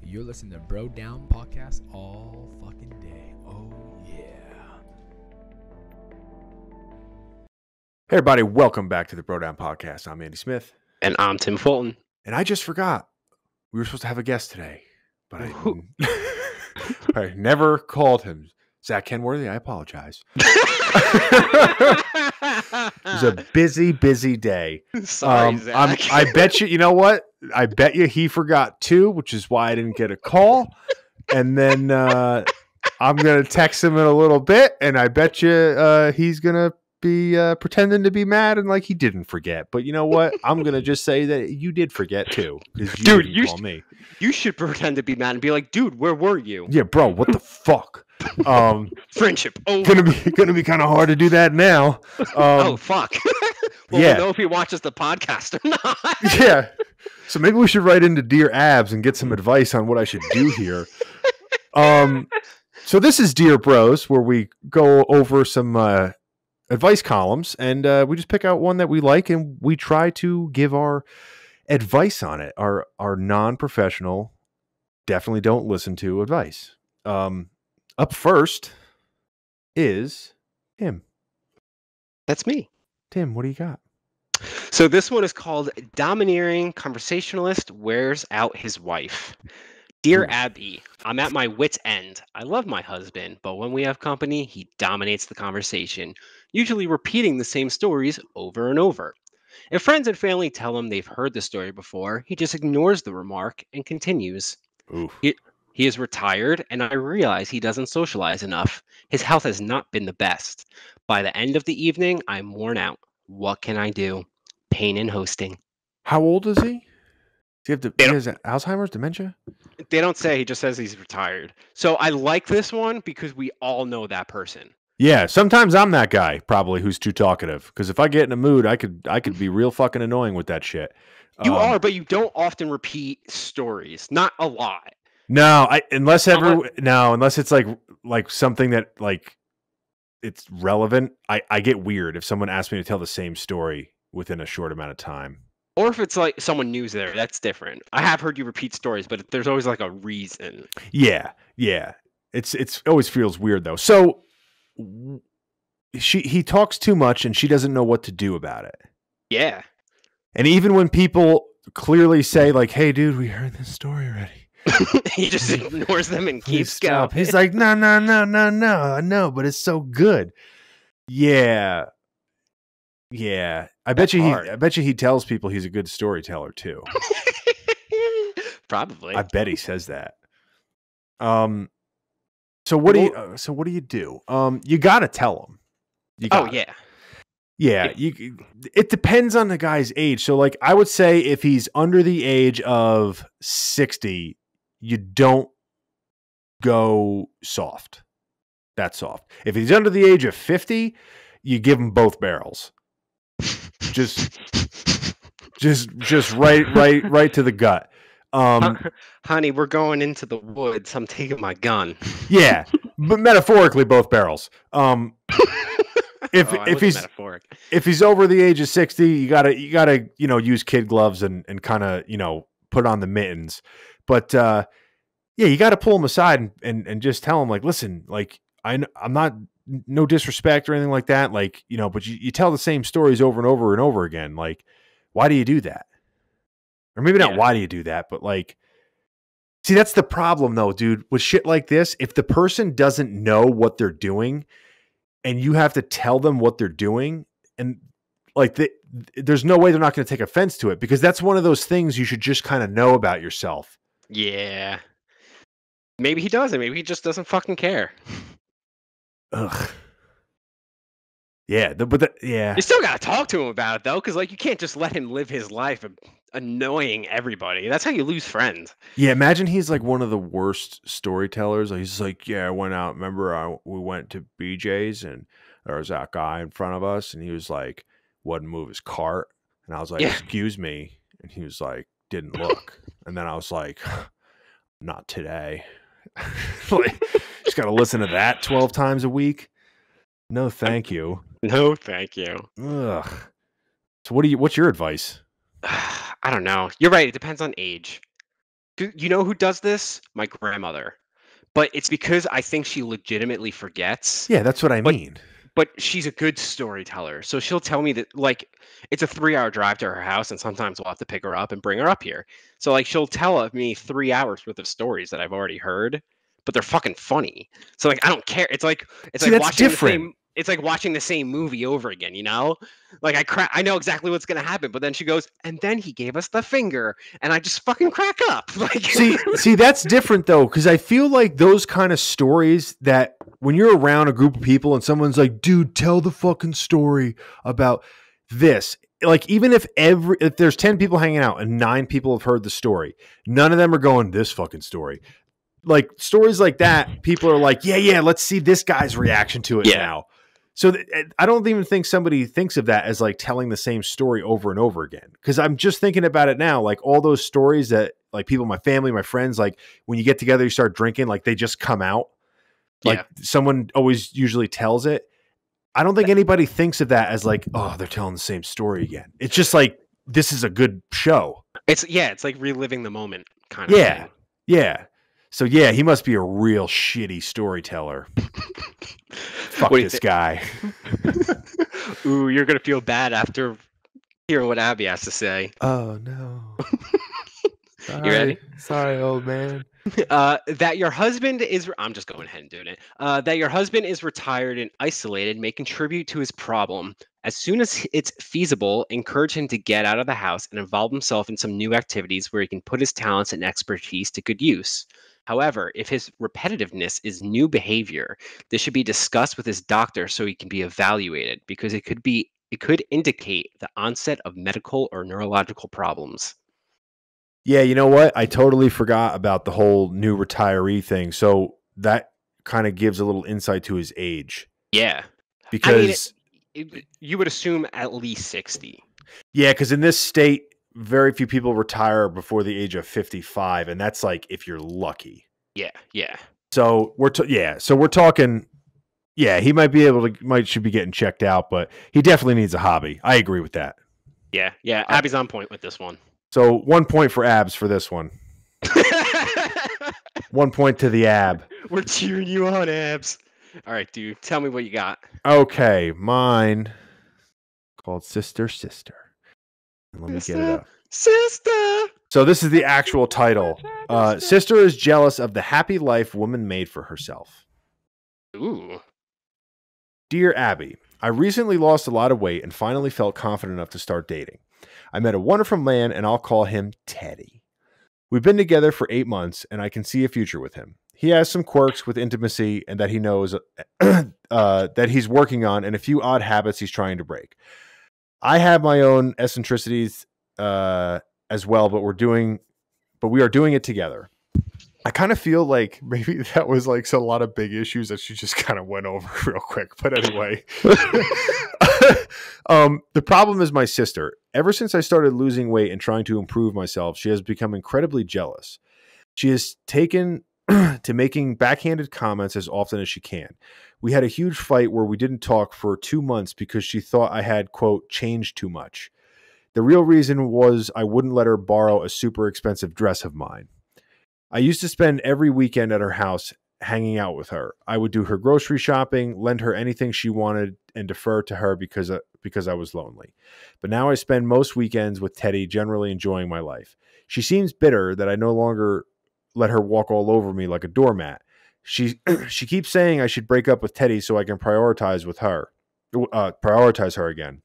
You're listening to Bro Down Podcast all fucking day. Oh, yeah. Hey, everybody. Welcome back to the Bro Down Podcast. I'm Andy Smith. And I'm Tim Fulton. And I just forgot. We were supposed to have a guest today, but I never called him. Zach Kenworthy, I apologize. It was a busy day. Sorry, Zach. I bet you know what? I bet you he forgot too, which is why I didn't get a call. And then I'm going to text him in a little bit, and I bet you he's going to be pretending to be mad and like he didn't forget. But you know what? I'm going to just say that you did forget too. Dude, you call me. You should pretend to be mad and be like, dude, where were you? Yeah, bro, what the fuck? Friendship over. Gonna be kind of hard to do that now. Oh fuck. Well, yeah. We'll know if he watches the podcast or not. Yeah. So maybe we should write into Dear Abs and get some advice on what I should do here. So this is Dear Bros, where we go over some advice columns, and we just pick out one that we like, and we try to give our advice on it. Our non-professional, definitely don't listen to advice. Up first is Tim. That's me. Tim, what do you got? So this one is called Domineering Conversationalist Wears Out His Wife. Dear Abby, I'm at my wit's end. I love my husband, but when we have company, he dominates the conversation, usually repeating the same stories over and over. If friends and family tell him they've heard the story before, he just ignores the remark and continues. Oof. He is retired, and I realize he doesn't socialize enough. His health has not been the best. By the end of the evening, I'm worn out. What can I do? Pain in hosting. How old is he? Does he has Alzheimer's, dementia? They don't say. He just says he's retired. So I like this one because we all know that person. Yeah, sometimes I'm that guy probably who's too talkative. Because if I get in a mood, I could be real fucking annoying with that shit. You are, but you don't often repeat stories. Not a lot. No, unless it's like something that like it's relevant. I get weird if someone asks me to tell the same story within a short amount of time. Or if it's like someone new's there, that's different. I have heard you repeat stories, but there's always like a reason. Yeah. It always feels weird though. So he talks too much and she doesn't know what to do about it. Yeah. And even when people clearly say like, "Hey, dude, we heard this story already." He just ignores them and keeps going. He's like, no, but it's so good. Yeah. I bet you he tells people he's a good storyteller too. Probably. I bet he says that. So what do you do? You got to tell him. Yeah. It depends on the guy's age. So like I would say if he's under the age of 60, you don't go soft. That's soft. If he's under the age of 50, you give him both barrels. Just right to the gut. Honey, we're going into the woods. I'm taking my gun. Yeah, but metaphorically, both barrels. If he's over the age of 60, you gotta use kid gloves and kind of put on the mittens. But you got to pull him aside and just tell him like, listen, like I'm not, no disrespect or anything like that, like but you tell the same stories over and over and over again. Like, why do you do that? Or maybe not why do you do that, but like, see, that's the problem though, dude. With shit like this, if the person doesn't know what they're doing, and you have to tell them what they're doing, and like there's no way they're not going to take offense to it, because that's one of those things you should just kind of know about yourself. Yeah. Maybe he doesn't. Maybe he just doesn't fucking care. Ugh. Yeah. Yeah. You still got to talk to him about it though, because like you can't just let him live his life of annoying everybody. That's how you lose friends. Yeah. Imagine he's like one of the worst storytellers. He's like, yeah, I went out. Remember, we went to BJ's and there was that guy in front of us, and he was like, wouldn't move his cart, and I was like, excuse me, and he was like, didn't look, and then I was like, not today. Like, just got to listen to that 12 times a week. No, thank you. No, thank you. Ugh. So what's your advice? I don't know. You're right. It depends on age. You know who does this? My grandmother. But it's because I think she legitimately forgets. Yeah, that's what I But mean. but she's a good storyteller. So she'll tell me that like it's a 3-hour drive to her house, and sometimes we'll have to pick her up and bring her up here. So like she'll tell me 3 hours worth of stories that I've already heard, but they're fucking funny. So like I don't care. It's See, like that's watching different. the same movie over again, you know? Like I know exactly what's gonna happen, but then she goes, and then he gave us the finger, and I just fucking crack up. Like See, that's different though, because I feel like those kind of stories that when you're around a group of people and someone's like, dude, tell the fucking story about this. Like, even if there's 10 people hanging out and 9 people have heard the story, none of them are going, this fucking story. Like stories like that, people are like, yeah, let's see this guy's reaction to it yeah. now. So I don't even think somebody thinks of that as like telling the same story over and over again. Because I'm just thinking about it now, like all those stories that like people, my family, my friends, like when you get together, you start drinking, like they just come out. Like Yeah. someone always usually tells it. I don't think anybody thinks of that as like, oh, they're telling the same story again. It's just like, this is a good show. It's like reliving the moment kind of Yeah. thing. Yeah. So yeah, he must be a real shitty storyteller. Fuck What do you this guy. Ooh, you're gonna feel bad after hearing what Abby has to say. Oh no. You ready? Sorry, old man. That your husband is. I'm just going ahead and doing it. That your husband is retired and isolated may contribute to his problem. As soon as it's feasible, encourage him to get out of the house and involve himself in some new activities where he can put his talents and expertise to good use. However, if his repetitiveness is new behavior, this should be discussed with his doctor so he can be evaluated because it could indicate the onset of medical or neurological problems. Yeah, you know what? I totally forgot about the whole new retiree thing. So that kind of gives a little insight to his age. Yeah. I mean, Because you would assume at least 60. yeah, because in this state, very few people retire before the age of 55, and that's like if you're lucky. Yeah. So we're talking. Yeah, he might be able to should be getting checked out, but he definitely needs a hobby. I agree with that. Yeah. Abby's on point with this one. So 1 point for Abs for this one. 1 point to the Ab. We're cheering you on, Abs. All right, dude. Tell me what you got. Okay, mine called Sister. And let me get it up. Sister. So this is the actual title. Sister is jealous of the happy life woman made for herself. Ooh. Dear Abby, I recently lost a lot of weight and finally felt confident enough to start dating. I met a wonderful man and I'll call him Teddy. We've been together for 8 months and I can see a future with him. He has some quirks with intimacy and that he knows that he's working on and a few odd habits he's trying to break. I have my own eccentricities as well, but we are doing it together. I kind of feel like maybe that was like a lot of big issues that she just kind of went over real quick. But anyway, the problem is my sister. Ever since I started losing weight and trying to improve myself, she has become incredibly jealous. She has taken to making backhanded comments as often as she can. We had a huge fight where we didn't talk for 2 months because she thought I had, quote, changed too much. The real reason was I wouldn't let her borrow a super expensive dress of mine. I used to spend every weekend at her house hanging out with her. I would do her grocery shopping, lend her anything she wanted, and defer to her because I was lonely. But now I spend most weekends with Teddy, generally enjoying my life. She seems bitter that I no longer let her walk all over me like a doormat. She keeps saying I should break up with Teddy so I can prioritize her again.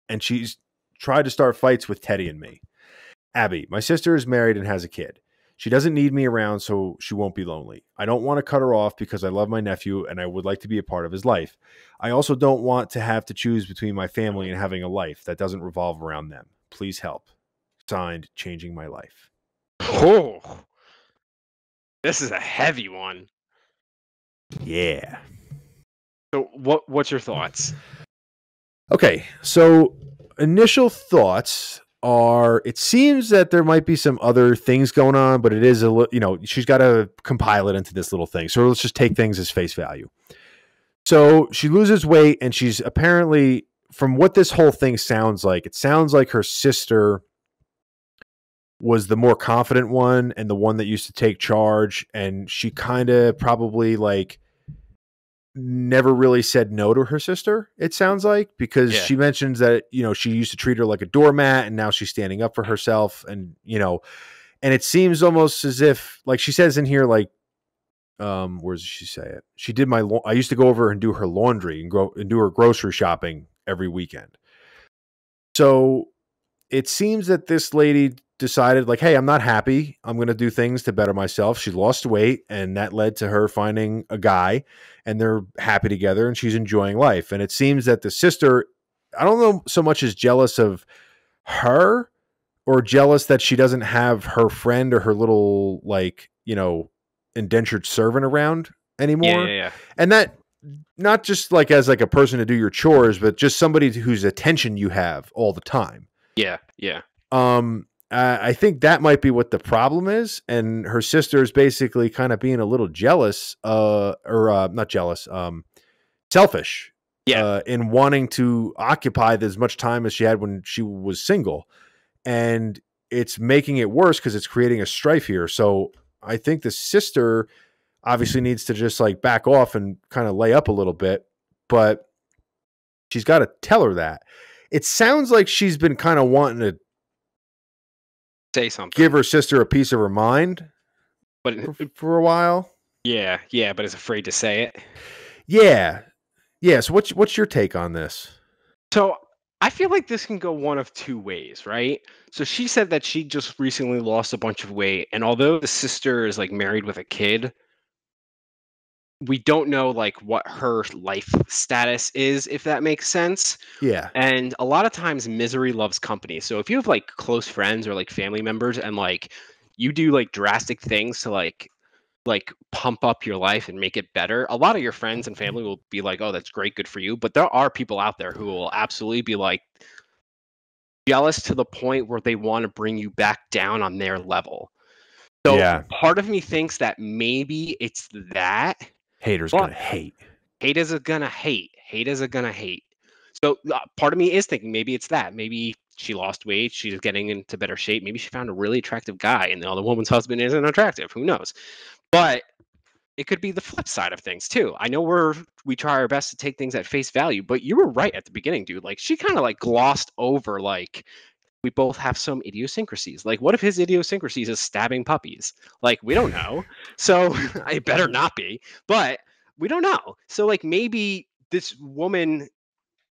And she's tried to start fights with Teddy and me. Abby, my sister is married and has a kid. She doesn't need me around, so she won't be lonely. I don't want to cut her off because I love my nephew and I would like to be a part of his life. I also don't want to have to choose between my family and having a life that doesn't revolve around them. Please help. Signed, Changing My Life. Oh, this is a heavy one. Yeah. So, what's your thoughts? Okay, so initial thoughts are it seems that there might be some other things going on, but it is she's got to compile it into this little thing. So let's just take things as face value. So she loses weight and she's apparently, from what this whole thing sounds like, it sounds like her sister was the more confident one and the one that used to take charge. And she kind of probably like never really said no to her sister, it sounds like, because Yeah. she mentions that, you know, she used to treat her like a doormat and now she's standing up for herself. And, you know, and it seems almost as if, like she says in here, like, where does she say it? She did I used to go over and do her laundry and do her grocery shopping every weekend. So it seems that this lady decided, like, hey, I'm not happy. I'm going to do things to better myself. She lost weight, and that led to her finding a guy, and they're happy together, and she's enjoying life. And it seems that the sister, I don't know so much as jealous of her or jealous that she doesn't have her friend or her little, like, you know, indentured servant around anymore. Yeah. And that, not just like as like a person to do your chores, but just somebody whose attention you have all the time. Yeah. I think that might be what the problem is, and her sister is basically kind of being a little jealous, or not jealous, selfish, Yeah. in wanting to occupy as much time as she had when she was single, and it's making it worse because it's creating a strife here. So I think the sister obviously needs to just like back off and kind of lay up a little bit, but she's got to tell her that. It sounds like she's been kind of wanting to Say something. give her sister a piece of her mind But for a while. yeah, but is afraid to say it. Yeah. So what's your take on this? So I feel like this can go one of two ways, right? So she said that she just recently lost a bunch of weight, and although the sister is like married with a kid, we don't know like what her life status is, if that makes sense. Yeah. And a lot of times misery loves company. So if you have like close friends or like family members and like you do like drastic things to like pump up your life and make it better, a lot of your friends and family will be like, oh, that's great, good for you. But there are people out there who will absolutely be like jealous to the point where they want to bring you back down on their level. So Yeah. part of me thinks that maybe it's that. Haters But gonna hate. haters are gonna hate. Haters are gonna hate. So part of me is thinking maybe it's that. Maybe she lost weight. She's getting into better shape. Maybe she found a really attractive guy, and the other woman's husband isn't attractive. Who knows? But it could be the flip side of things too. I know we try our best to take things at face value, but you were right at the beginning, dude. Like she kind of like glossed over like we both have some idiosyncrasies. Like what if his idiosyncrasies is stabbing puppies? Like we don't know. So I better not be. But we don't know. So like maybe this woman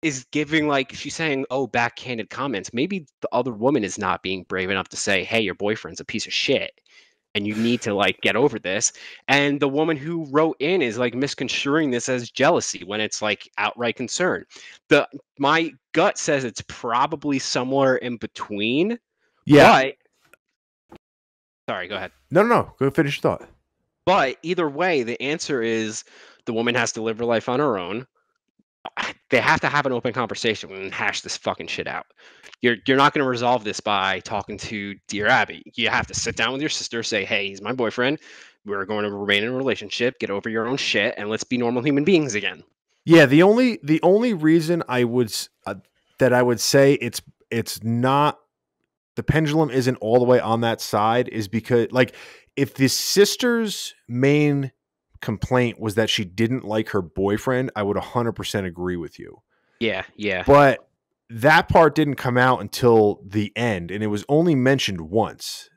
is giving like she's saying, oh, backhanded comments. Maybe the other woman is not being brave enough to say, hey, your boyfriend's a piece of shit and you need to like get over this. And the woman who wrote in is like misconstruing this as jealousy when it's like outright concern. My gut says it's probably somewhere in between. Yeah. But sorry, go ahead. No. Go finish your thought. But either way, the answer is the woman has to live her life on her own. They have to have an open conversation and hash this fucking shit out. You're not going to resolve this by talking to Dear Abby. You have to sit down with your sister, say, hey, he's my boyfriend. We're going to remain in a relationship. Get over your own shit, and let's be normal human beings again. Yeah, the only reason I would say it's not, the pendulum isn't all the way on that side is because, like, if the sister's main complaint was that she didn't like her boyfriend, I would 100% agree with you. Yeah. But that part didn't come out until the end, and it was only mentioned once.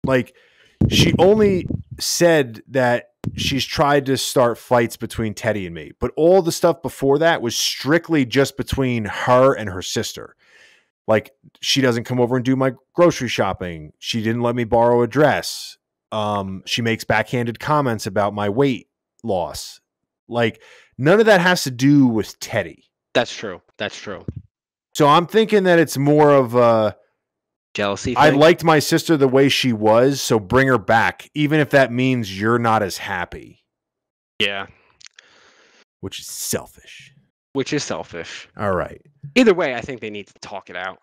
Like, she only said that she's tried to start fights between Teddy and me, but all the stuff before that was strictly just between her and her sister. Like, she doesn't come over and do my grocery shopping. She didn't let me borrow a dress. She makes backhanded comments about my weight loss. Like, none of that has to do with Teddy. That's true. So I'm thinking that it's more of a Jealousy thing? I liked my sister the way she was, so bring her back, even if that means you're not as happy. Yeah. Which is selfish. All right. Either way, I think they need to talk it out.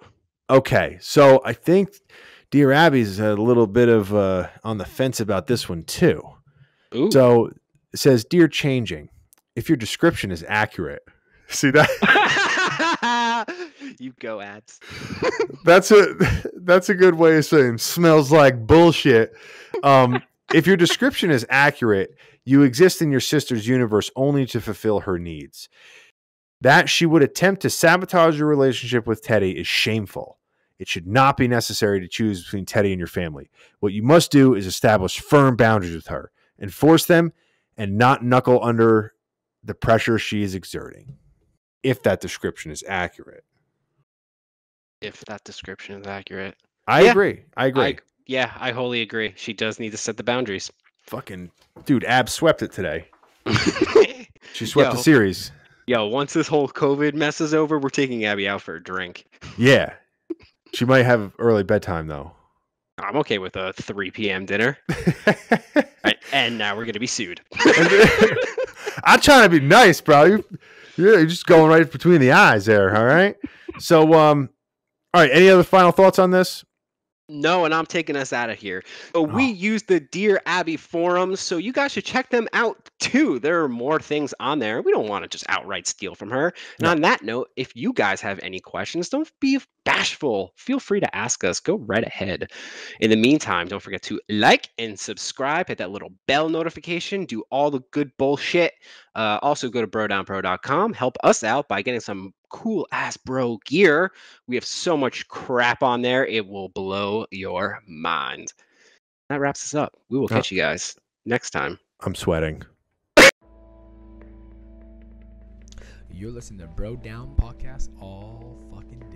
Okay, so I think Dear Abby's a little bit of on the fence about this one too. Ooh. So it says, Dear Changing, if your description is accurate. See that? You go, ads. That's a good way of saying smells like bullshit. If your description is accurate, you exist in your sister's universe only to fulfill her needs. That she would attempt to sabotage your relationship with Teddy is shameful. It should not be necessary to choose between Teddy and your family. What you must do is establish firm boundaries with her, enforce them, and not knuckle under the pressure she is exerting. If that description is accurate. If that description is accurate. I Yeah. agree. I wholly agree. She does need to set the boundaries. Fucking dude, Ab swept it today. She swept the series. Yo, once this whole COVID mess is over, we're taking Abby out for a drink. Yeah. She might have early bedtime, though. I'm okay with a 3 p.m. dinner. Right, and now we're going to be sued. I'm trying to be nice, bro. You're just going right between the eyes there, all right? So, all right, any other final thoughts on this? No, and I'm taking us out of here. So we use the Dear Abby forums, so you guys should check them out too. There are more things on there. We don't want to just outright steal from her. And on that note, if you guys have any questions, don't be bashful. Feel free to ask us. Go right ahead. In the meantime, don't forget to like and subscribe. Hit that little bell notification. Do all the good bullshit. Also, go to brodownpro.com. Help us out by getting some cool ass bro gear. We have so much crap on there, it will blow your mind. That wraps us up. We will catch you guys next time. I'm sweating. You're listening to Bro Down Podcast all fucking day.